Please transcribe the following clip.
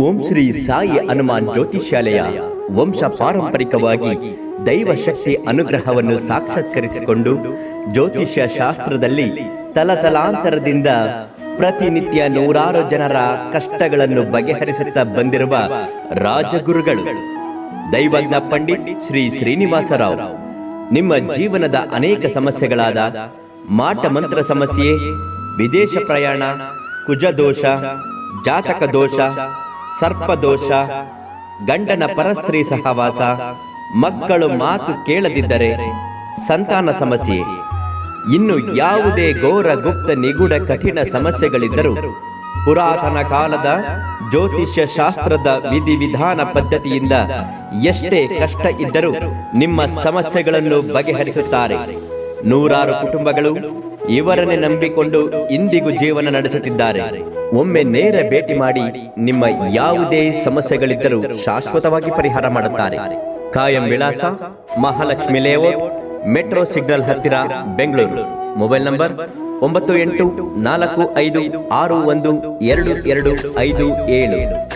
ಓಂ ಶ್ರೀ ಸಾಯಿ ಹನುಮಾನ್ ಜ್ಯೋತಿಷ್ಯಾಲಯ ವಂಶ ಪಾರಂಪರಿಕವಾಗಿ ದೈವ ಶಕ್ತಿ ಅನುಗ್ರಹವನ್ನು ಸಾಕ್ಷಾತ್ಕರಿಸಿಕೊಂಡು ಜ್ಯೋತಿಷ್ಯ ಶಾಸ್ತ್ರದಲ್ಲಿ ತಲತಲಾಂತರದಿಂದ ಪ್ರತಿನಿತ್ಯ ನೂರಾರು ಜನರ ಕಷ್ಟಗಳನ್ನು ಬಗೆಹರಿಸುತ್ತಾ ಬಂದಿರುವ ರಾಜಗುರುಗಳು ದೈವಜ್ಞ ಪಂಡಿತ್ ಶ್ರೀ ಶ್ರೀನಿವಾಸರಾವ್. ನಿಮ್ಮ ಜೀವನದ ಅನೇಕ ಸಮಸ್ಯೆಗಳಾದ ಮಾಟ ಮಂತ್ರ ಸಮಸ್ಯೆ, ವಿದೇಶ ಪ್ರಯಾಣ, ಕುಜದೋಷ, ಜಾತಕ ದೋಷ, ಸರ್ಪದೋಷ, ಗಂಡನ ಪರಸ್ತ್ರೀ ಸಹವಾಸ, ಮಕ್ಕಳು ಮಾತು ಕೇಳದಿದ್ದರೆ, ಸಂತಾನ ಸಮಸ್ಯೆ, ಇನ್ನು ಯಾವುದೇ ಘೋರ ಗುಪ್ತ ನಿಗೂಢ ಕಠಿಣ ಸಮಸ್ಯೆಗಳಿದ್ದರೂ ಪುರಾತನ ಕಾಲದ ಜ್ಯೋತಿಷ್ಯ ಶಾಸ್ತ್ರದ ವಿಧಿವಿಧಾನ ಪದ್ಧತಿಯಿಂದ ಎಷ್ಟೇ ಕಷ್ಟ ಇದ್ದರೂ ನಿಮ್ಮ ಸಮಸ್ಯೆಗಳನ್ನು ಬಗೆಹರಿಸುತ್ತಾರೆ. ನೂರಾರು ಕುಟುಂಬಗಳು ಇವರನ್ನೇ ನಂಬಿಕೊಂಡು ಇಂದಿಗೂ ಜೀವನ ನಡೆಸುತ್ತಿದ್ದಾರೆ. ಒಮ್ಮೆ ನೇರ ಭೇಟಿ ಮಾಡಿ ನಿಮ್ಮ ಯಾವುದೇ ಸಮಸ್ಯೆಗಳಿದ್ದರೂ ಶಾಶ್ವತವಾಗಿ ಪರಿಹಾರ ಮಾಡುತ್ತಾರೆ. ಕಾಯಂ ವಿಳಾಸ ಮಹಾಲಕ್ಷ್ಮಿ ಲೇಔಟ್, ಮೆಟ್ರೋ ಸಿಗ್ನಲ್ ಹತ್ತಿರ, ಬೆಂಗಳೂರು. Mobile number 9845612257.